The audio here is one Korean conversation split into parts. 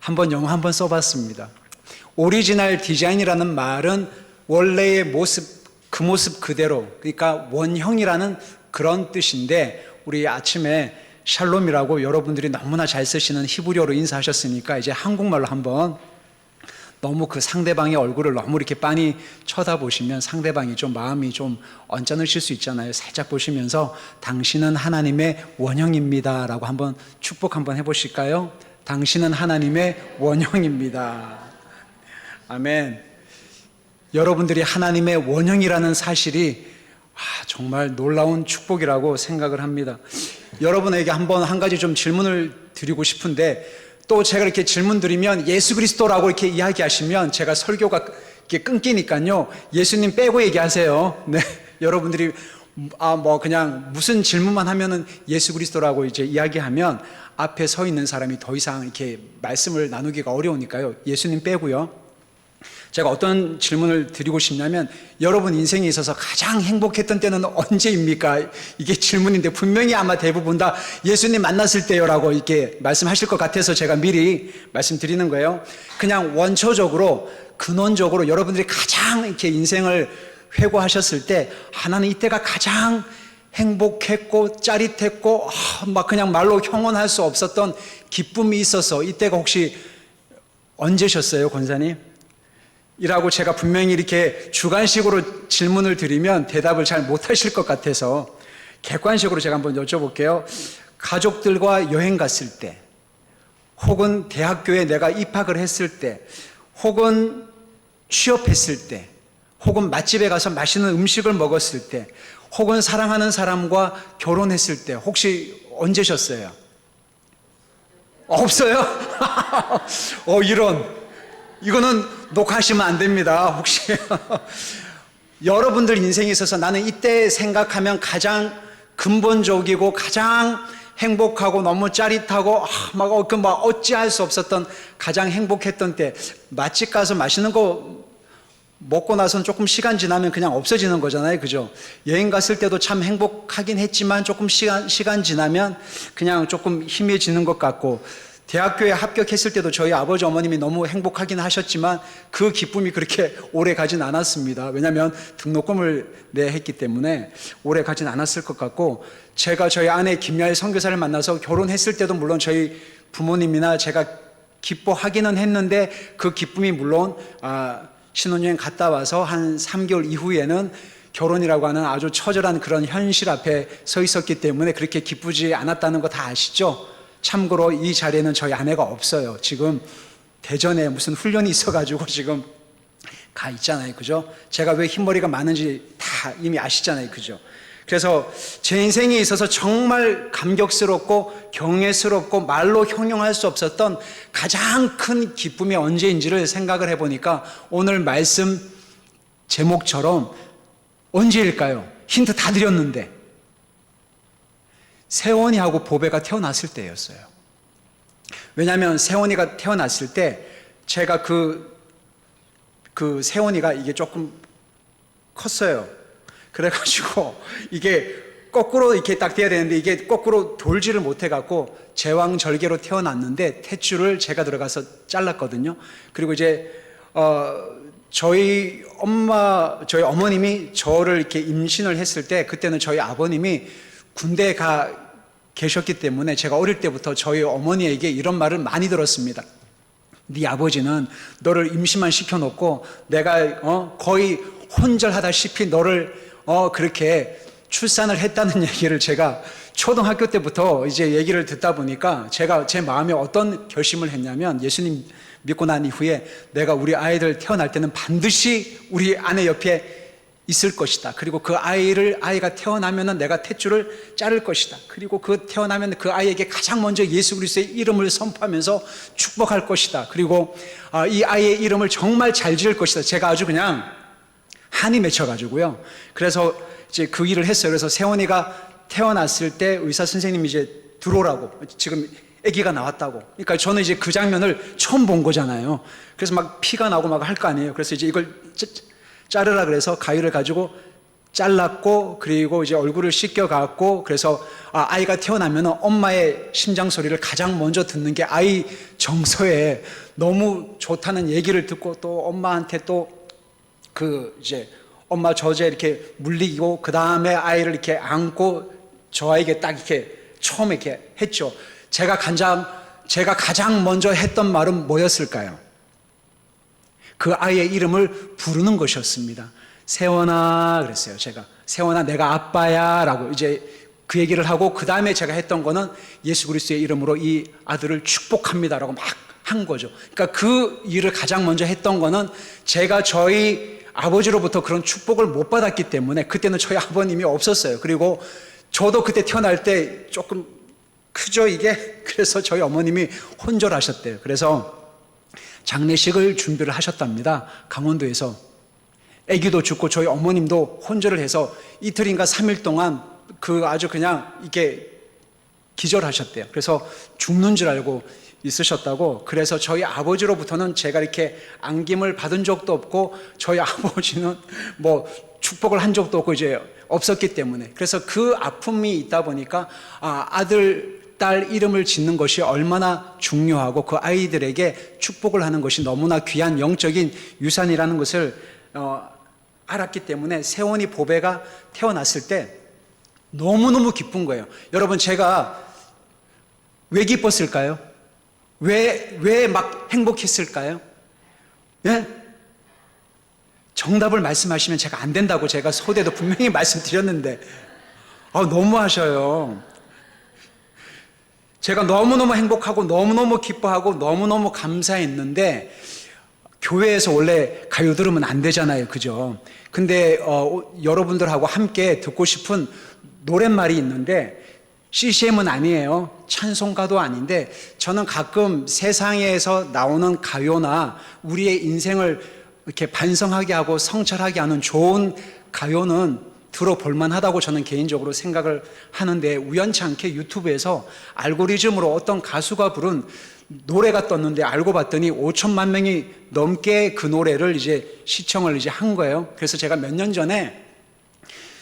한번 영어 한번 써봤습니다. 오리지널 디자인이라는 말은 원래의 모습, 그 모습 그대로, 그러니까 원형이라는 그런 뜻인데, 우리 아침에 샬롬이라고 여러분들이 너무나 잘 쓰시는 히브리어로 인사하셨으니까 이제 한국말로 한번, 너무 그 상대방의 얼굴을 너무 이렇게 빤히 쳐다보시면 상대방이 좀 마음이 좀 언짢으실 수 있잖아요. 살짝 보시면서 당신은 하나님의 원형입니다 라고 한번 축복 한번 해보실까요? 당신은 하나님의 원형입니다. 아멘. 여러분들이 하나님의 원형이라는 사실이 정말 놀라운 축복이라고 생각을 합니다. 여러분에게 한번 한 가지 좀 질문을 드리고 싶은데, 또 제가 이렇게 질문 드리면 예수 그리스도라고 이렇게 이야기하시면 제가 설교가 이렇게 끊기니까요, 예수님 빼고 얘기하세요. 네. 여러분들이 그냥 무슨 질문만 하면은 예수 그리스도라고 이제 이야기하면 앞에 서 있는 사람이 더 이상 이렇게 말씀을 나누기가 어려우니까요, 예수님 빼고요. 제가 어떤 질문을 드리고 싶냐면, 여러분 인생에 있어서 가장 행복했던 때는 언제입니까? 이게 질문인데 분명히 아마 대부분 다 예수님 만났을 때요라고 이렇게 말씀하실 것 같아서 제가 미리 말씀드리는 거예요. 그냥 원초적으로, 근원적으로 여러분들이 가장 이렇게 인생을 회고하셨을 때, 나는 이때가 가장 행복했고 짜릿했고 막 그냥 말로 형언할 수 없었던 기쁨이 있어서 이때가 혹시 언제셨어요, 권사님? 이라고 제가 분명히 이렇게 주관식으로 질문을 드리면 대답을 잘 못하실 것 같아서 객관식으로 제가 한번 여쭤볼게요. 가족들과 여행 갔을 때, 혹은 대학교에 내가 입학을 했을 때, 혹은 취업했을 때, 혹은 맛집에 가서 맛있는 음식을 먹었을 때, 혹은 사랑하는 사람과 결혼했을 때, 혹시 언제셨어요? 없어요? 이거는 녹화하시면 안 됩니다. 혹시 여러분들 인생에 있어서 나는 이때 생각하면 가장 근본적이고 가장 행복하고 너무 짜릿하고 막 어찌할 수 없었던 가장 행복했던 때, 맛집 가서 맛있는 거 먹고 나서는 조금 시간 지나면 그냥 없어지는 거잖아요, 그죠? 여행 갔을 때도 참 행복하긴 했지만 조금 시간 지나면 그냥 조금 희미해지는 것 같고, 대학교에 합격했을 때도 저희 아버지 어머님이 너무 행복하긴 하셨지만 그 기쁨이 그렇게 오래 가진 않았습니다. 왜냐하면 등록금을 내야 했기 때문에 오래 가진 않았을 것 같고, 제가 저희 아내 김야일 선교사를 만나서 결혼했을 때도 물론 저희 부모님이나 제가 기뻐하기는 했는데, 그 기쁨이 물론 신혼여행 갔다 와서 한 3개월 이후에는 결혼이라고 하는 아주 처절한 그런 현실 앞에 서 있었기 때문에 그렇게 기쁘지 않았다는 거 다 아시죠? 참고로 이 자리에는 저희 아내가 없어요. 지금 대전에 무슨 훈련이 있어가지고 지금 가 있잖아요, 그죠? 제가 왜 흰머리가 많은지 다 이미 아시잖아요, 그죠? 그래서 제 인생에 있어서 정말 감격스럽고 경외스럽고 말로 형용할 수 없었던 가장 큰 기쁨이 언제인지를 생각을 해보니까 오늘 말씀 제목처럼 언제일까요? 힌트 다 드렸는데 세원이하고 보배가 태어났을 때였어요. 왜냐하면 세원이가 태어났을 때 제가 그 세원이가 이게 조금 컸어요. 그래가지고 이게 거꾸로 이렇게 딱 돼야 되는데 이게 거꾸로 돌지를 못해갖고 제왕절개로 태어났는데 탯줄을 제가 들어가서 잘랐거든요. 그리고 이제 저희 어머님이 저를 이렇게 임신을 했을 때, 그때는 저희 아버님이 군대에 가 계셨기 때문에 제가 어릴 때부터 저희 어머니에게 이런 말을 많이 들었습니다. 네 아버지는 너를 임신만 시켜놓고 내가 거의 혼절하다시피 너를 그렇게 출산을 했다는 얘기를 제가 초등학교 때부터 이제 얘기를 듣다 보니까 제가 제 마음에 어떤 결심을 했냐면, 예수님 믿고 난 이후에 내가 우리 아이들 태어날 때는 반드시 우리 아내 옆에 있을 것이다. 그리고 그 아이가 태어나면은 내가 탯줄을 자를 것이다. 그리고 태어나면 그 아이에게 가장 먼저 예수 그리스도의 이름을 선포하면서 축복할 것이다. 그리고 이 아이의 이름을 정말 잘 지을 것이다. 제가 아주 그냥 한이 맺혀가지고요. 그래서 이제 그 일을 했어요. 그래서 세원이가 태어났을 때 의사 선생님이 이제 들어오라고, 지금 아기가 나왔다고. 그러니까 저는 이제 그 장면을 처음 본 거잖아요. 그래서 막 피가 나고 막 할 거 아니에요. 그래서 이제 이걸 자르라 그래서 가위를 가지고 잘랐고, 그리고 이제 얼굴을 씻겨갖고, 그래서 아이가 태어나면 엄마의 심장 소리를 가장 먼저 듣는 게 아이 정서에 너무 좋다는 얘기를 듣고, 또 엄마한테 또 이제 엄마 저제 이렇게 물리고, 그 다음에 아이를 이렇게 안고 저 아이에게 딱 이렇게 처음에 이렇게 했죠. 제가 가장 먼저 했던 말은 뭐였을까요? 그 아이의 이름을 부르는 것이었습니다. 세원아 그랬어요. 제가 세원아 내가 아빠야 라고 이제 그 얘기를 하고, 그 다음에 제가 했던 거는 예수 그리스도의 이름으로 이 아들을 축복합니다 라고 막 한 거죠. 그러니까 그 일을 가장 먼저 했던 거는, 제가 저희 아버지로부터 그런 축복을 못 받았기 때문에, 그때는 저희 아버님이 없었어요. 그리고 저도 그때 태어날 때 조금 크죠 이게. 그래서 저희 어머님이 혼절하셨대요. 그래서 장례식을 준비를 하셨답니다. 강원도에서. 아기도 죽고 저희 어머님도 혼절을 해서 이틀인가 3일 동안 아주 그냥 이렇게 기절하셨대요. 그래서 죽는 줄 알고 있으셨다고. 그래서 저희 아버지로부터는 제가 이렇게 안김을 받은 적도 없고, 저희 아버지는 뭐 축복을 한 적도 없고 이제 없었기 때문에, 그래서 그 아픔이 있다 보니까 아들 딸 이름을 짓는 것이 얼마나 중요하고, 그 아이들에게 축복을 하는 것이 너무나 귀한 영적인 유산이라는 것을 알았기 때문에, 세원이 보배가 태어났을 때 너무너무 기쁜 거예요. 여러분, 제가 왜 기뻤을까요? 왜 막 행복했을까요? 예? 정답을 말씀하시면 제가 안 된다고 제가 소대도 분명히 말씀드렸는데, 너무하셔요. 제가 너무너무 행복하고 너무너무 기뻐하고 너무너무 감사했는데, 교회에서 원래 가요 들으면 안 되잖아요. 그죠? 근데 여러분들하고 함께 듣고 싶은 노랫말이 있는데, CCM은 아니에요. 찬송가도 아닌데, 저는 가끔 세상에서 나오는 가요나 우리의 인생을 이렇게 반성하게 하고 성찰하게 하는 좋은 가요는 들어볼만 하다고 저는 개인적으로 생각을 하는데, 우연치 않게 유튜브에서 알고리즘으로 어떤 가수가 부른 노래가 떴는데, 알고 봤더니 5천만 명이 넘게 그 노래를 이제 시청을 이제 한 거예요. 그래서 제가 몇 년 전에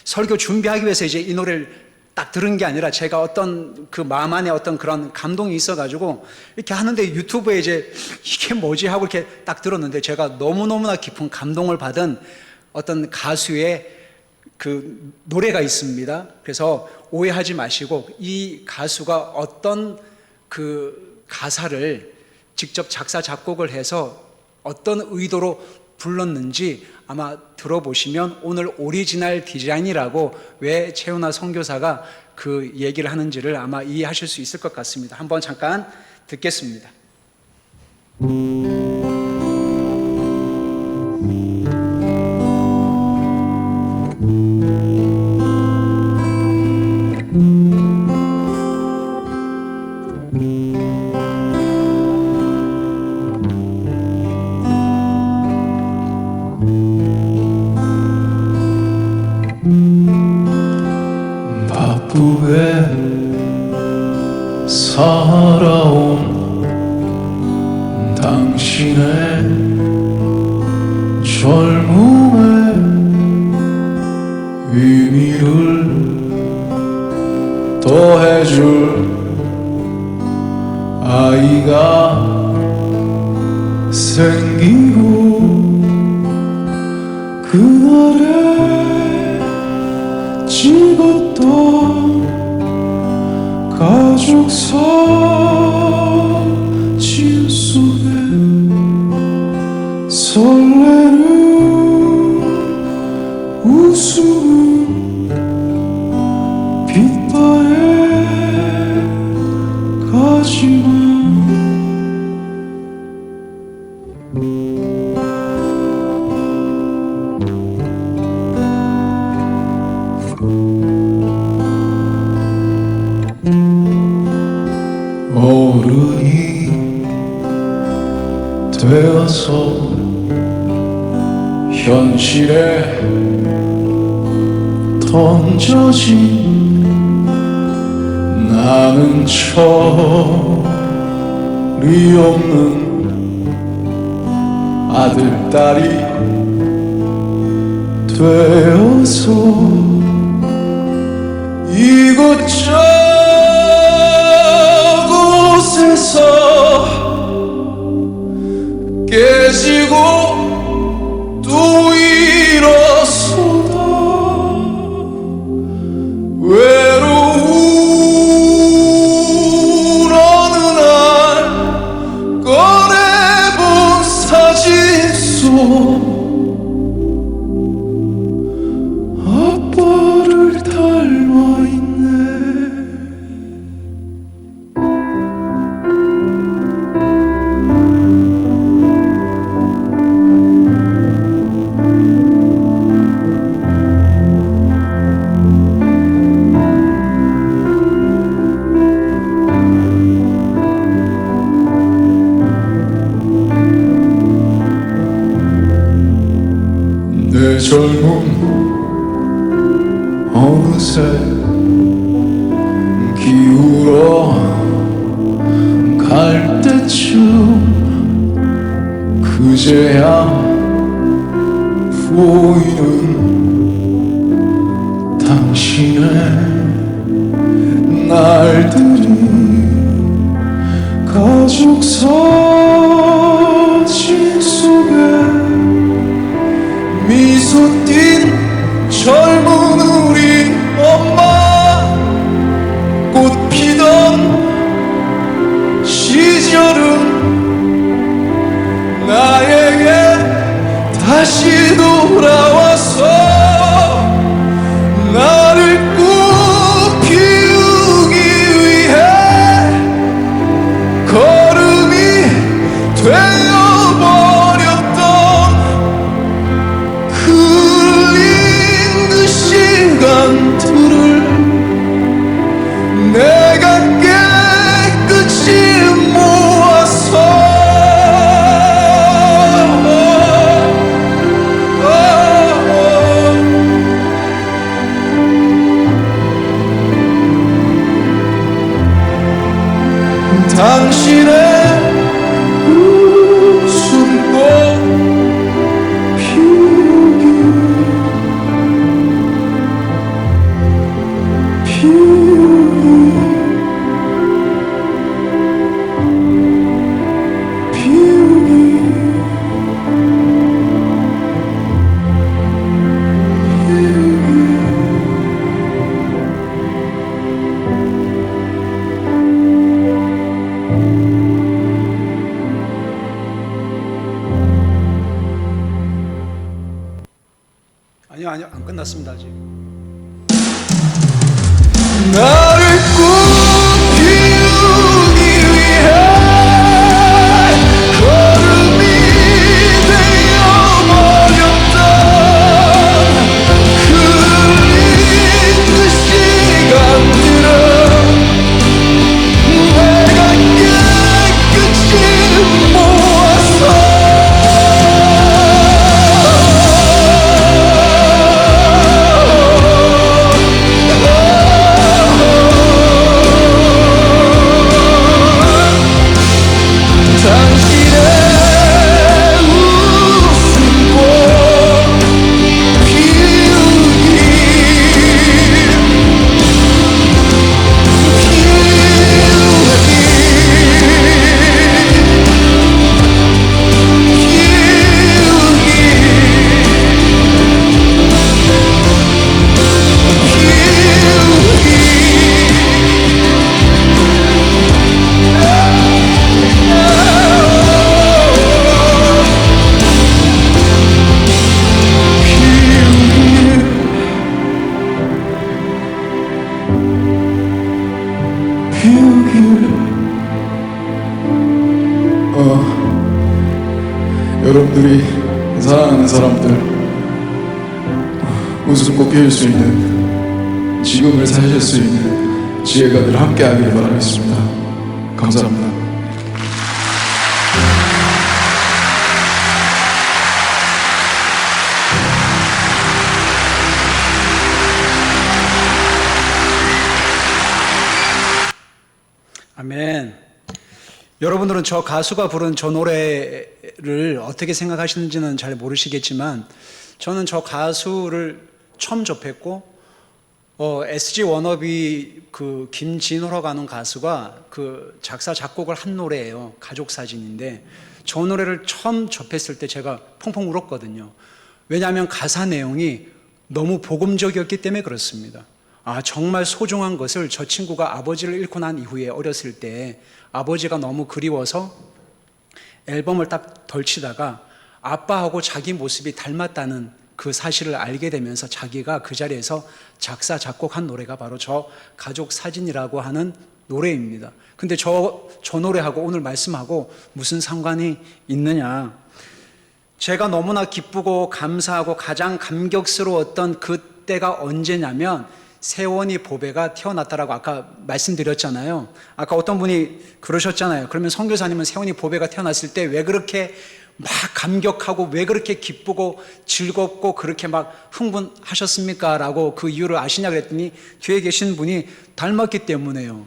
설교 준비하기 위해서 이제 이 노래를 딱 들은 게 아니라, 제가 어떤 그 마음 안에 어떤 그런 감동이 있어가지고 이렇게 하는데, 유튜브에 이제 이게 뭐지 하고 이렇게 딱 들었는데, 제가 너무너무나 깊은 감동을 받은 어떤 가수의 그 노래가 있습니다. 그래서 오해하지 마시고, 이 가수가 어떤 그 가사를 직접 작사 작곡을 해서 어떤 의도로 불렀는지 아마 들어보시면, 오늘 오리지널 디자인이라고 왜 최윤아 선교사가 그 얘기를 하는지를 아마 이해하실 수 있을 것 같습니다. 한번 잠깐 듣겠습니다. 바쁘게 살아온 당신의 젊음의 의미를 더해줄 아이가 생기고, 그날에 찍었던 가족 사진 속에 설레는 웃음은 빛바래 가지만, 어른이 되어서 현실에 던져진 나는 철이 없는 아들, 딸이 되어서 이곳저곳에서 깨지고 또 일어서다 외로운 어느 날 꺼내본 사진 속 아빠를 닮아있네. 내 젊음 어느새 기울어 갈 때쯤 그제야 보이는 당신의 날들이 가족 사진 속에 미소 띤 젊은 우리 엄마 꽃 피던 시절은 나에게 다시 돌아와서 나를 꼭 키우기 위해 걸음이 되어버렸던 흘린 그 시간들을 내가 깨끗이 모아서 당신의 웃음꽃 피우기 아니요, 안 끝났습니다, 아직. 나를 꼭 키우기 위해 걸음이 되어버렸던 흘린 그 시간들은 내가 깨끗이 모아서 여러분들이 사랑하는 사람들 웃음꽃 피울 수 있는 지금을 사실 수 있는 지혜가 늘 함께하기를 바라겠습니다. 감사합니다. 아멘. 여러분들은 저 가수가 부른 저 노래를 어떻게 생각하시는지는 잘 모르시겠지만 저는 저 가수를 처음 접했고 SG 워너비 그 김진호라고 하는 가수가 그 작사 작곡을 한 노래예요. 가족 사진인데 저 노래를 처음 접했을 때 제가 펑펑 울었거든요. 왜냐하면 가사 내용이 너무 복음적이었기 때문에 그렇습니다. 아, 정말 소중한 것을 저 친구가 아버지를 잃고 난 이후에 어렸을 때 아버지가 너무 그리워서 앨범을 딱 덜치다가 아빠하고 자기 모습이 닮았다는 그 사실을 알게 되면서 자기가 그 자리에서 작사 작곡한 노래가 바로 저 가족 사진이라고 하는 노래입니다. 근데 저 노래하고 오늘 말씀하고 무슨 상관이 있느냐? 제가 너무나 기쁘고 감사하고 가장 감격스러웠던 그때가 언제냐면 세원이 보배가 태어났다라고 아까 말씀드렸잖아요. 아까 어떤 분이 그러셨잖아요. 그러면 선교사님은 세원이 보배가 태어났을 때 왜 그렇게 막 감격하고 왜 그렇게 기쁘고 즐겁고 그렇게 막 흥분하셨습니까? 라고 그 이유를 아시냐 그랬더니 뒤에 계신 분이 닮았기 때문에요.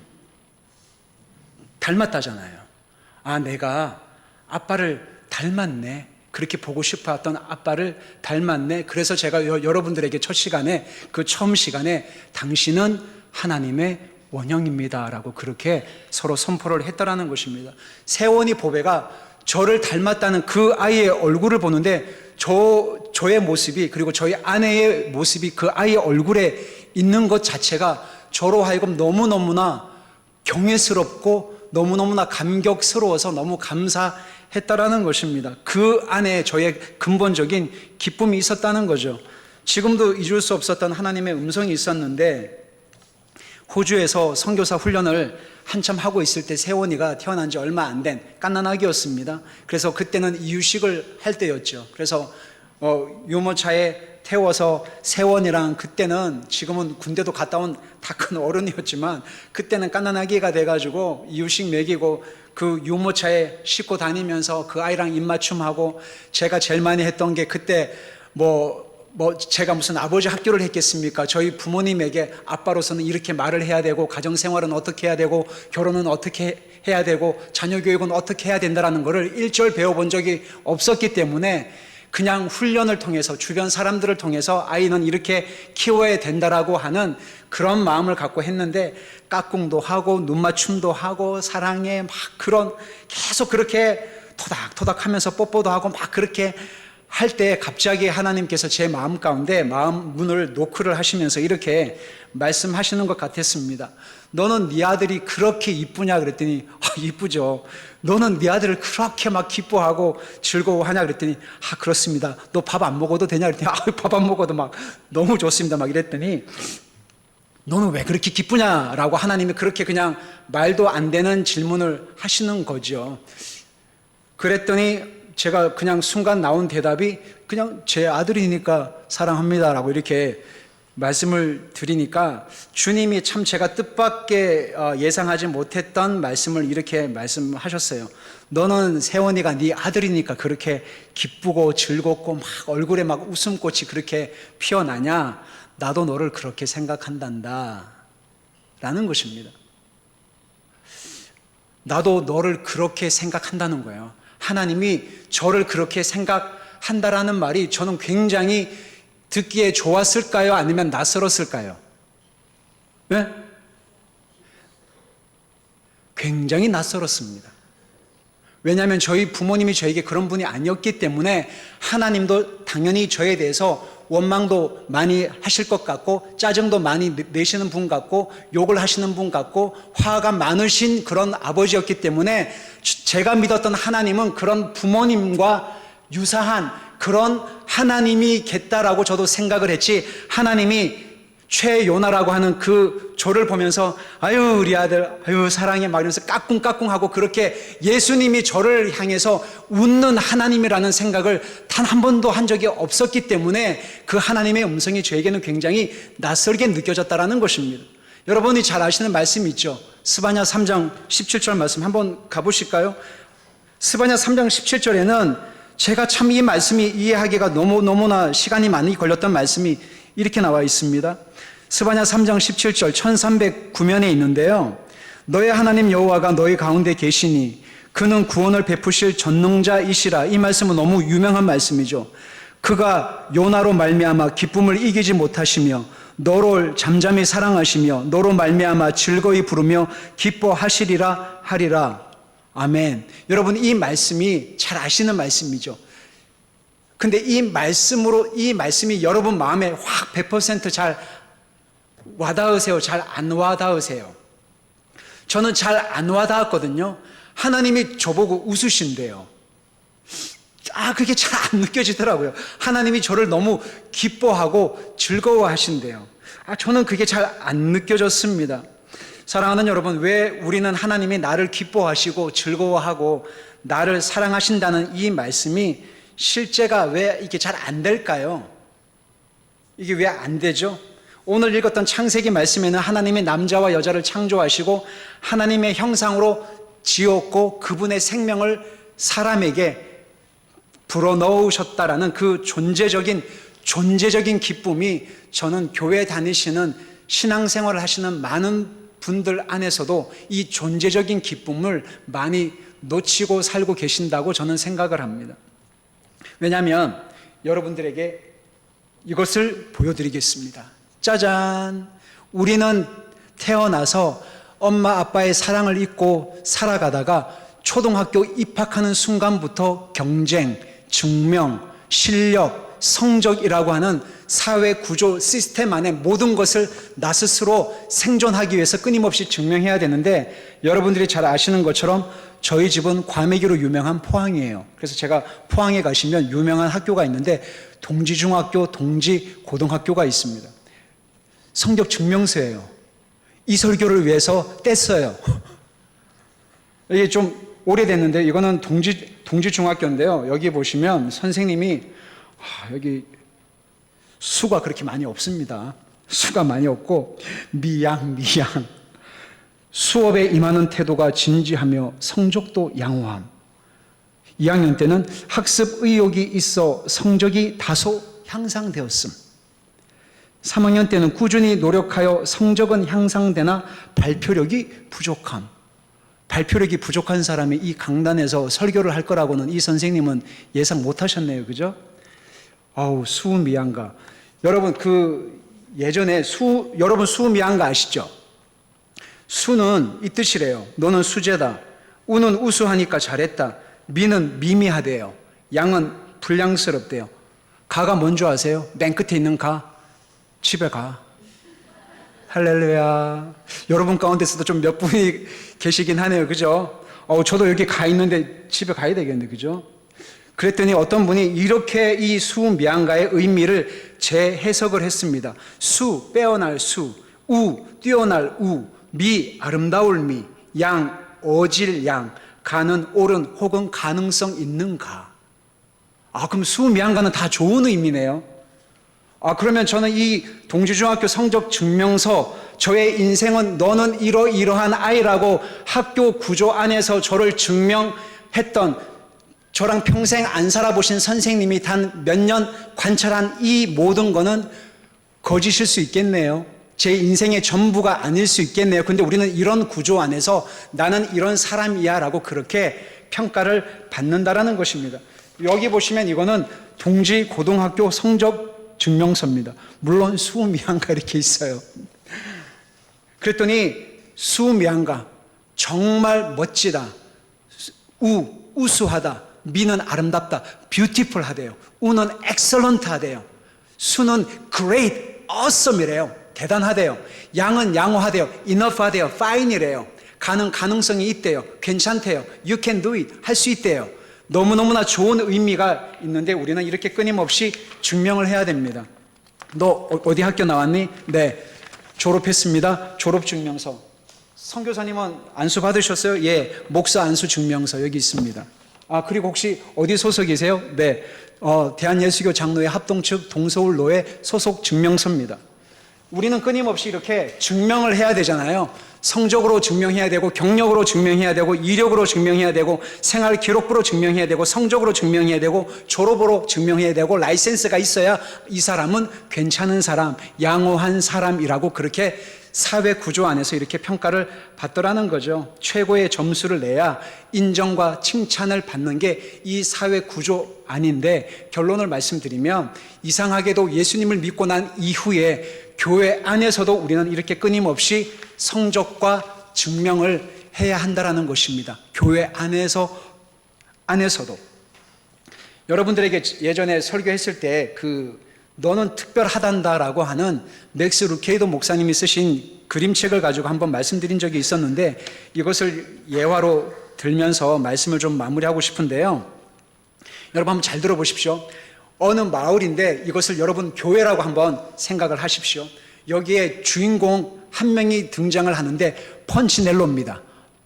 닮았다잖아요. 아, 내가 아빠를 닮았네. 그렇게 보고 싶어 했던 아빠를 닮았네. 그래서 제가 여러분들에게 첫 시간에 그 처음 시간에 당신은 하나님의 원형입니다 라고 그렇게 서로 선포를 했다라는 것입니다. 세원이 보배가 저를 닮았다는 그 아이의 얼굴을 보는데 저의 모습이 그리고 저희 아내의 모습이 그 아이의 얼굴에 있는 것 자체가 저로 하여금 너무너무나 경외스럽고 너무너무나 감격스러워서 너무 감사했다라는 것입니다. 그 안에 저의 근본적인 기쁨이 있었다는 거죠. 지금도 잊을 수 없었던 하나님의 음성이 있었는데 호주에서 선교사 훈련을 한참 하고 있을 때 세원이가 태어난 지 얼마 안 된 갓난아기였습니다. 그래서 그때는 이유식을 할 때였죠. 그래서 유모차에 태워서 세원이랑 그때는 지금은 군대도 갔다 온 다 큰 어른이었지만 그때는 갓난아기가 돼가지고 이유식 먹이고 그 유모차에 싣고 다니면서 그 아이랑 입맞춤하고 제가 제일 많이 했던 게 그때 제가 무슨 아버지 학교를 했겠습니까? 저희 부모님에게 아빠로서는 이렇게 말을 해야 되고 가정생활은 어떻게 해야 되고 결혼은 어떻게 해야 되고 자녀 교육은 어떻게 해야 된다라는 것을 일절 배워본 적이 없었기 때문에 그냥 훈련을 통해서 주변 사람들을 통해서 아이는 이렇게 키워야 된다라고 하는 그런 마음을 갖고 했는데 까꿍도 하고 눈맞춤도 하고 사랑해 막 그런 계속 그렇게 토닥토닥 하면서 뽀뽀도 하고 막 그렇게 할 때 갑자기 하나님께서 제 마음 가운데 마음 문을 노크를 하시면서 이렇게 말씀하시는 것 같았습니다. 너는 네 아들이 그렇게 이쁘냐 그랬더니 이쁘죠. 너는 네 아들을 그렇게 막 기뻐하고 즐거워하냐 그랬더니 그렇습니다. 너 밥 안 먹어도 되냐 그랬더니 밥 안 먹어도 막 너무 좋습니다 막 이랬더니 너는 왜 그렇게 기쁘냐라고 하나님이 그렇게 그냥 말도 안 되는 질문을 하시는 거죠. 그랬더니 제가 그냥 순간 나온 대답이 그냥 제 아들이니까 사랑합니다라고 이렇게 말씀을 드리니까 주님이 참 제가 뜻밖의 예상하지 못했던 말씀을 이렇게 말씀하셨어요. 너는 세원이가 네 아들이니까 그렇게 기쁘고 즐겁고 막 얼굴에 막 웃음꽃이 그렇게 피어나냐? 나도 너를 그렇게 생각한단다 라는 것입니다. 나도 너를 그렇게 생각한다는 거예요. 하나님이 저를 그렇게 생각한다라는 말이 저는 굉장히 듣기에 좋았을까요? 아니면 낯설었을까요? 네? 굉장히 낯설었습니다. 왜냐하면 저희 부모님이 저에게 그런 분이 아니었기 때문에 하나님도 당연히 저에 대해서 원망도 많이 하실 것 같고 짜증도 많이 내시는 분 같고 욕을 하시는 분 같고 화가 많으신 그런 아버지였기 때문에 제가 믿었던 하나님은 그런 부모님과 유사한 그런 하나님이겠다라고 저도 생각을 했지 하나님이 최요나라고 하는 그 조를 보면서 아유 우리 아들 아유 사랑해 막 이러면서 까꿍까꿍하고 그렇게 예수님이 저를 향해서 웃는 하나님이라는 생각을 단 한 번도 한 적이 없었기 때문에 그 하나님의 음성이 저에게는 굉장히 낯설게 느껴졌다라는 것입니다. 여러분이 잘 아시는 말씀이 있죠. 스바냐 3장 17절 말씀 한번 가보실까요? 스바냐 3장 17절에는 제가 참 이 말씀이 이해하기가 너무나 시간이 많이 걸렸던 말씀이 이렇게 나와 있습니다. 스바냐 3장 17절 1309면에 있는데요. 너의 하나님 여호와가 너희 가운데 계시니 그는 구원을 베푸실 전능자이시라. 이 말씀은 너무 유명한 말씀이죠. 그가 요나로 말미암아 기쁨을 이기지 못하시며 너를 잠잠히 사랑하시며 너로 말미암아 즐거이 부르며 기뻐하시리라 하리라. 아멘. 여러분, 이 말씀이 잘 아시는 말씀이죠. 근데 이 말씀이 여러분 마음에 확 100% 잘 와닿으세요? 잘 안 와닿으세요? 저는 잘 안 와닿았거든요. 하나님이 저보고 웃으신대요. 그게 잘 안 느껴지더라고요. 하나님이 저를 너무 기뻐하고 즐거워하신대요. 저는 그게 잘 안 느껴졌습니다. 사랑하는 여러분, 왜 우리는 하나님이 나를 기뻐하시고 즐거워하고 나를 사랑하신다는 이 말씀이 실제가 왜 이게 잘 안 될까요? 이게 왜 안 되죠? 오늘 읽었던 창세기 말씀에는 하나님이 남자와 여자를 창조하시고 하나님의 형상으로 지었고 그분의 생명을 사람에게 불어넣으셨다라는 그 존재적인 기쁨이 저는 교회 다니시는 신앙생활을 하시는 많은 분들 안에서도 이 존재적인 기쁨을 많이 놓치고 살고 계신다고 저는 생각을 합니다. 왜냐하면 여러분들에게 이것을 보여드리겠습니다. 짜잔! 우리는 태어나서 엄마 아빠의 사랑을 잊고 살아가다가 초등학교 입학하는 순간부터 경쟁, 증명, 실력, 성적이라고 하는 사회 구조 시스템 안에 모든 것을 나 스스로 생존하기 위해서 끊임없이 증명해야 되는데, 여러분들이 잘 아시는 것처럼 저희 집은 과메기로 유명한 포항이에요. 그래서 제가 포항에 가시면 유명한 학교가 있는데 동지중학교, 동지고등학교가 있습니다. 성적 증명서예요. 이 설교를 위해서 뗐어요. 이게 좀 오래됐는데 이거는 동지중학교인데요. 여기 보시면 선생님이 여기 수가 그렇게 많이 없습니다. 수가 많이 없고 미양 수업에 임하는 태도가 진지하며 성적도 양호함. 2학년 때는 학습 의욕이 있어 성적이 다소 향상되었음. 3학년 때는 꾸준히 노력하여 성적은 향상되나 발표력이 부족함. 발표력이 부족한 사람이 이 강단에서 설교를 할 거라고는 이 선생님은 예상 못 하셨네요. 그죠? 수미양가. 여러분, 예전에 여러분 수미양가 아시죠? 수는 이 뜻이래요. 너는 수제다. 우는 우수하니까 잘했다. 미는 미미하대요. 양은 불량스럽대요. 가가 뭔지 아세요? 맨 끝에 있는 가. 집에 가. 할렐루야. 여러분 가운데서도 좀 몇 분이 계시긴 하네요. 그죠? 저도 여기 가 있는데 집에 가야 되겠네. 그죠? 그랬더니 어떤 분이 이렇게 이 수미양가의 의미를 재해석을 했습니다. 수, 빼어날 수, 우, 뛰어날 우, 미, 아름다울 미, 양, 어질 양, 가는 옳은 혹은 가능성 있는 가. 그럼 수미양가는 다 좋은 의미네요. 그러면 저는 이 동지중학교 성적 증명서, 저의 인생은 너는 이러이러한 아이라고 학교 구조 안에서 저를 증명했던, 저랑 평생 안 살아보신 선생님이 단 몇 년 관찰한 이 모든 거는 거짓일 수 있겠네요. 제 인생의 전부가 아닐 수 있겠네요. 근데 우리는 이런 구조 안에서 나는 이런 사람이야 라고 그렇게 평가를 받는다라는 것입니다. 여기 보시면 이거는 동지고등학교 성적 증명서입니다. 물론 수미양가 이렇게 있어요. 그랬더니 수미양가 정말 멋지다. 우수하다. 미는 아름답다. 뷰티풀하대요. 우는 엑셀런트하대요. 수는 great, awesome이래요. 대단하대요. 양은 양호하대요. enough하대요. fine이래요. 가능성이 있대요. 괜찮대요. you can do it. 할 수 있대요. 너무너무나 좋은 의미가 있는데 우리는 이렇게 끊임없이 증명을 해야 됩니다. 너 어디 학교 나왔니? 네, 졸업했습니다. 졸업증명서. 선교사님은 안수 받으셨어요? 예, 목사 안수 증명서 여기 있습니다. 그리고 혹시 어디 소속이세요? 네, 대한예수교 장로회 합동측 동서울로회 소속 증명서입니다. 우리는 끊임없이 이렇게 증명을 해야 되잖아요. 성적으로 증명해야 되고, 경력으로 증명해야 되고, 이력으로 증명해야 되고, 생활 기록부로 증명해야 되고, 성적으로 증명해야 되고, 졸업으로 증명해야 되고, 라이센스가 있어야 이 사람은 괜찮은 사람, 양호한 사람이라고 그렇게 사회 구조 안에서 이렇게 평가를 받더라는 거죠. 최고의 점수를 내야 인정과 칭찬을 받는 게 이 사회 구조 아닌데, 결론을 말씀드리면 이상하게도 예수님을 믿고 난 이후에 교회 안에서도 우리는 이렇게 끊임없이 성적과 증명을 해야 한다라는 것입니다. 교회 안에서도. 여러분들에게 예전에 설교했을 때 너는 특별하단다라고 하는 맥스 루케이도 목사님이 쓰신 그림책을 가지고 한번 말씀드린 적이 있었는데, 이것을 예화로 들면서 말씀을 좀 마무리하고 싶은데요. 여러분 한번 잘 들어보십시오. 어느 마을인데 이것을 여러분 교회라고 한번 생각을 하십시오. 여기에 주인공 한 명이 등장을 하는데 펀치넬로입니다.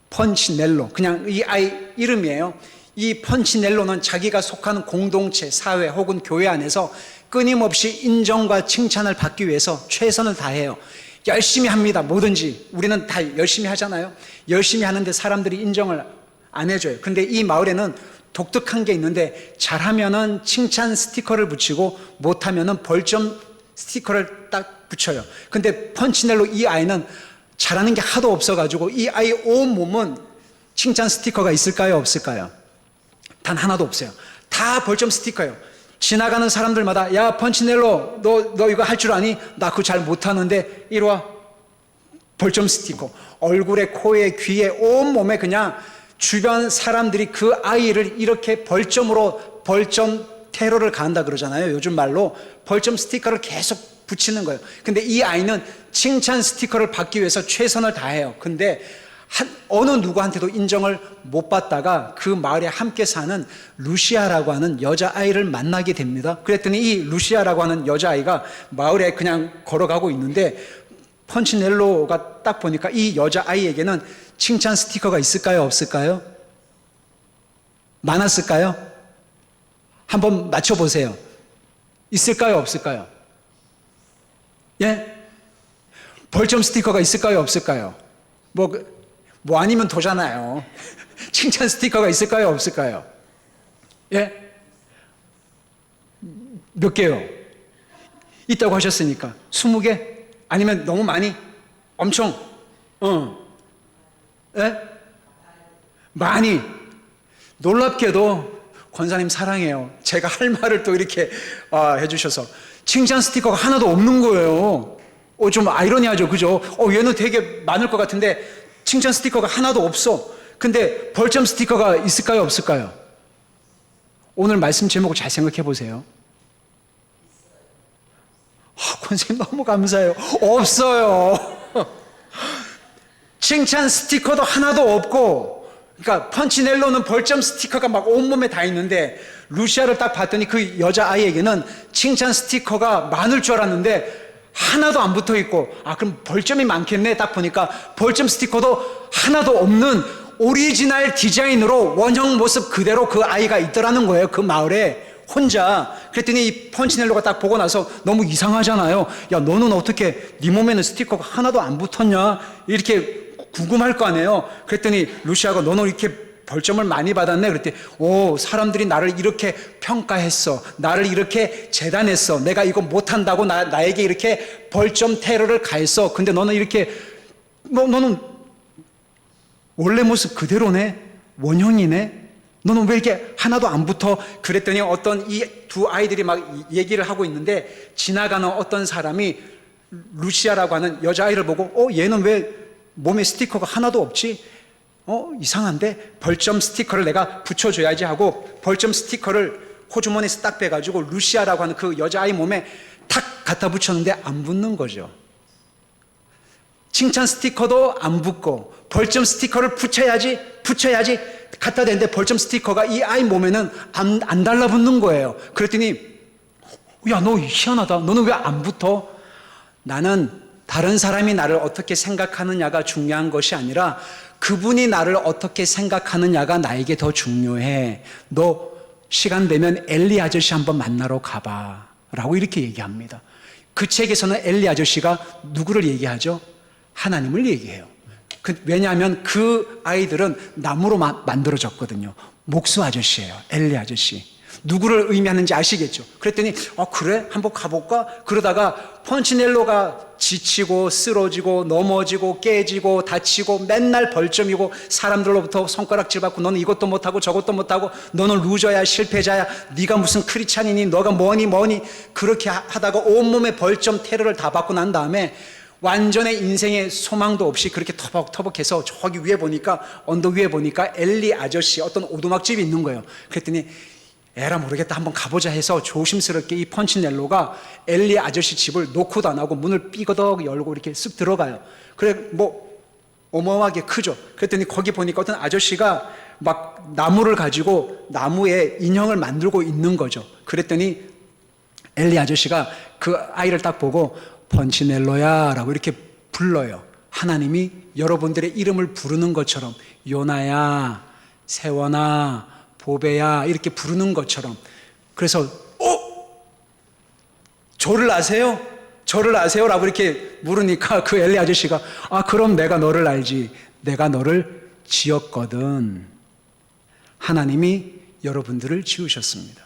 펀치넬로. 그냥 이 아이 이름이에요. 이 펀치넬로는 자기가 속한 공동체, 사회 혹은 교회 안에서 끊임없이 인정과 칭찬을 받기 위해서 최선을 다해요. 열심히 합니다. 뭐든지. 우리는 다 열심히 하잖아요. 열심히 하는데 사람들이 인정을 안 해줘요. 근데 이 마을에는 독특한 게 있는데, 잘하면은 칭찬 스티커를 붙이고 못하면은 벌점 스티커를 딱 붙여요. 근데 펀치넬로 이 아이는 잘하는 게 하도 없어가지고 이 아이 온 몸은 칭찬 스티커가 있을까요? 없을까요? 단 하나도 없어요. 다 벌점 스티커예요. 지나가는 사람들마다 야 펀치넬로 너 이거 할 줄 아니? 나 그거 잘 못하는데 이리 와. 벌점 스티커. 얼굴에 코에 귀에 온몸에 그냥 주변 사람들이 그 아이를 이렇게 벌점 테러를 가한다 그러잖아요. 요즘 말로 벌점 스티커를 계속 붙이는 거예요. 근데 이 아이는 칭찬 스티커를 받기 위해서 최선을 다해요. 근데 어느 누구한테도 인정을 못 받다가 그 마을에 함께 사는 루시아라고 하는 여자아이를 만나게 됩니다. 그랬더니 이 루시아라고 하는 여자아이가 마을에 그냥 걸어가고 있는데, 펀치넬로가 딱 보니까 이 여자아이에게는 칭찬 스티커가 있을까요? 없을까요? 많았을까요? 한번 맞춰보세요. 있을까요? 없을까요? 예? 벌점 스티커가 있을까요? 없을까요? 뭐 아니면 도잖아요. 칭찬 스티커가 있을까요? 없을까요? 예? 몇 개요? 있다고 하셨으니까 20개? 아니면 너무 많이? 엄청? 예? 많이. 놀랍게도 권사님 사랑해요. 제가 할 말을 또 이렇게 해주셔서 칭찬 스티커가 하나도 없는 거예요. 좀 아이러니하죠, 그죠? 얘는 되게 많을 것 같은데 칭찬 스티커가 하나도 없어. 근데 벌점 스티커가 있을까요, 없을까요? 오늘 말씀 제목을 잘 생각해 보세요. 권사님 너무 감사해요. 없어요. 칭찬 스티커도 하나도 없고, 그러니까 펀치넬로는 벌점 스티커가 막 온몸에 다 있는데, 루시아를 딱 봤더니 그 여자아이에게는 칭찬 스티커가 많을 줄 알았는데 하나도 안 붙어 있고, 그럼 벌점이 많겠네. 딱 보니까 벌점 스티커도 하나도 없는 오리지널 디자인으로 원형 모습 그대로 그 아이가 있더라는 거예요. 그 마을에 혼자. 그랬더니 이 펀치넬로가 딱 보고 나서 너무 이상하잖아요. 야, 너는 어떻게 네 몸에는 스티커가 하나도 안 붙었냐? 이렇게 궁금할 거 아니에요. 그랬더니 루시아가 너는 이렇게 벌점을 많이 받았네. 그랬더니 사람들이 나를 이렇게 평가했어. 나를 이렇게 재단했어. 내가 이거 못한다고 나에게 이렇게 벌점 테러를 가했어. 근데 너는 이렇게 너는 원래 모습 그대로네. 원형이네. 너는 왜 이렇게 하나도 안 붙어? 그랬더니 어떤 이 두 아이들이 막 얘기를 하고 있는데, 지나가는 어떤 사람이 루시아라고 하는 여자아이를 보고 얘는 왜 몸에 스티커가 하나도 없지? 이상한데? 벌점 스티커를 내가 붙여줘야지 하고 벌점 스티커를 호주머니에서 딱 빼가지고 루시아라고 하는 그 여자아이 몸에 탁 갖다 붙였는데 안 붙는 거죠. 칭찬 스티커도 안 붙고 벌점 스티커를 붙여야지 갖다 대는데 벌점 스티커가 이 아이 몸에는 안 달라붙는 거예요. 그랬더니 야, 너 희한하다. 너는 왜 안 붙어? 나는 다른 사람이 나를 어떻게 생각하느냐가 중요한 것이 아니라 그분이 나를 어떻게 생각하느냐가 나에게 더 중요해. 너 시간 되면 엘리 아저씨 한번 만나러 가봐 라고 이렇게 얘기합니다. 그 책에서는 엘리 아저씨가 누구를 얘기하죠? 하나님을 얘기해요. 왜냐하면 그 아이들은 나무로 만들어졌거든요. 목수 아저씨예요. 엘리 아저씨. 누구를 의미하는지 아시겠죠? 그랬더니 그래? 한번 가볼까? 그러다가 펀치넬로가 지치고 쓰러지고 넘어지고 깨지고 다치고 맨날 벌점이고 사람들로부터 손가락질 받고 너는 이것도 못하고 저것도 못하고 너는 루저야 실패자야 네가 무슨 크리스찬이니 너가 뭐니 그렇게 하다가 온몸에 벌점 테러를 다 받고 난 다음에 완전히 인생의 소망도 없이 그렇게 터벅터벅해서 저기 위에 보니까 언덕 위에 보니까 엘리 아저씨 어떤 오두막집이 있는 거예요. 그랬더니 에라 모르겠다 한번 가보자 해서 조심스럽게 이 펀치넬로가 엘리 아저씨 집을 노크도 안 하고 문을 삐거덕 열고 이렇게 쓱 들어가요. 그래 뭐 어마어마하게 크죠. 그랬더니 거기 보니까 어떤 아저씨가 막 나무를 가지고 나무에 인형을 만들고 있는 거죠. 그랬더니 엘리 아저씨가 그 아이를 딱 보고 펀치넬로야 라고 이렇게 불러요. 하나님이 여러분들의 이름을 부르는 것처럼 요나야 세원아 보배야 이렇게 부르는 것처럼. 그래서 저를 아세요? 저를 아세요? 라고 이렇게 물으니까 그 엘리 아저씨가 그럼 내가 너를 알지. 내가 너를 지었거든. 하나님이 여러분들을 지으셨습니다.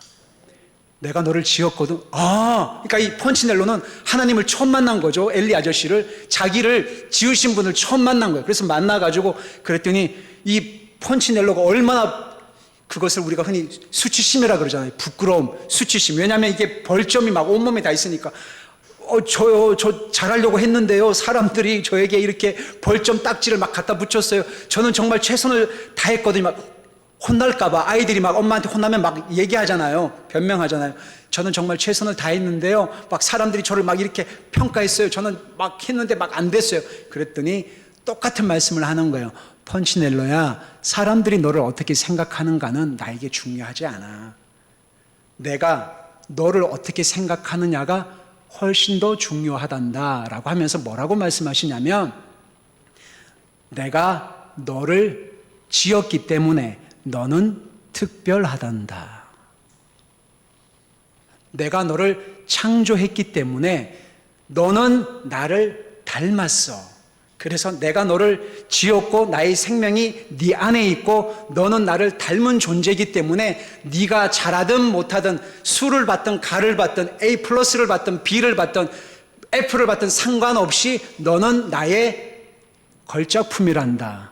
내가 너를 지었거든. 그러니까 이 펀치넬로는 하나님을 처음 만난 거죠. 엘리 아저씨를, 자기를 지으신 분을 처음 만난 거예요. 그래서 만나가지고 그랬더니 이 펀치넬로가 얼마나 그것을 우리가 흔히 수치심이라 그러잖아요. 부끄러움, 수치심. 왜냐하면 이게 벌점이 막 온몸에 다 있으니까 저 잘하려고 했는데요. 사람들이 저에게 이렇게 벌점 딱지를 막 갖다 붙였어요. 저는 정말 최선을 다했거든요. 막 혼날까봐 아이들이 막 엄마한테 혼나면 막 얘기하잖아요. 변명하잖아요. 저는 정말 최선을 다했는데요. 막 사람들이 저를 막 이렇게 평가했어요. 저는 막 했는데 막 안 됐어요. 그랬더니 똑같은 말씀을 하는 거예요. 펀치넬로야, 사람들이 너를 어떻게 생각하는가는 나에게 중요하지 않아. 내가 너를 어떻게 생각하느냐가 훨씬 더 중요하단다 라고 하면서 뭐라고 말씀하시냐면 내가 너를 지었기 때문에 너는 특별하단다. 내가 너를 창조했기 때문에 너는 나를 닮았어. 그래서 내가 너를 지었고 나의 생명이 네 안에 있고 너는 나를 닮은 존재이기 때문에 네가 잘하든 못하든 수를 받든 가를 받든 A 플러스를 받든 B를 받든 F를 받든 상관없이 너는 나의 걸작품이란다.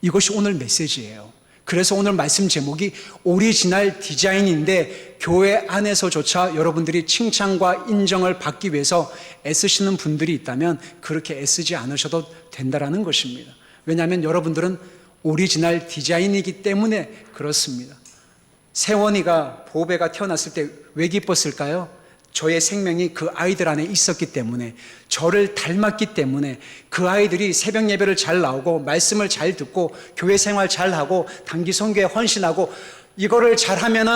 이것이 오늘 메시지예요. 그래서 오늘 말씀 제목이 오리지널 디자인인데 교회 안에서조차 여러분들이 칭찬과 인정을 받기 위해서 애쓰시는 분들이 있다면 그렇게 애쓰지 않으셔도 된다라는 것입니다. 왜냐하면 여러분들은 오리지널 디자인이기 때문에 그렇습니다. 세원이가 보배가 태어났을 때 왜 기뻤을까요? 저의 생명이 그 아이들 안에 있었기 때문에, 저를 닮았기 때문에, 그 아이들이 새벽 예배를 잘 나오고 말씀을 잘 듣고 교회 생활 잘 하고 단기 선교에 헌신하고 이거를 잘하면은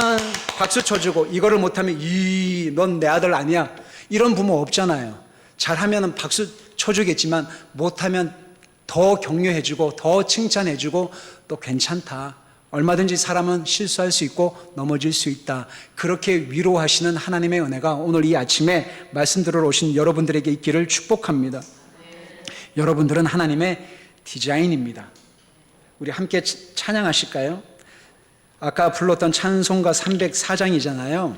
박수 쳐주고 이거를 못하면 넌 내 아들 아니야 이런 부모 없잖아요. 잘하면은 박수 쳐주겠지만 못하면 더 격려해주고 더 칭찬해주고 또 괜찮다. 얼마든지 사람은 실수할 수 있고 넘어질 수 있다. 그렇게 위로하시는 하나님의 은혜가 오늘 이 아침에 말씀 들으러 오신 여러분들에게 있기를 축복합니다. 여러분들은 하나님의 디자인입니다. 우리 함께 찬양하실까요? 아까 불렀던 찬송가 304장이잖아요.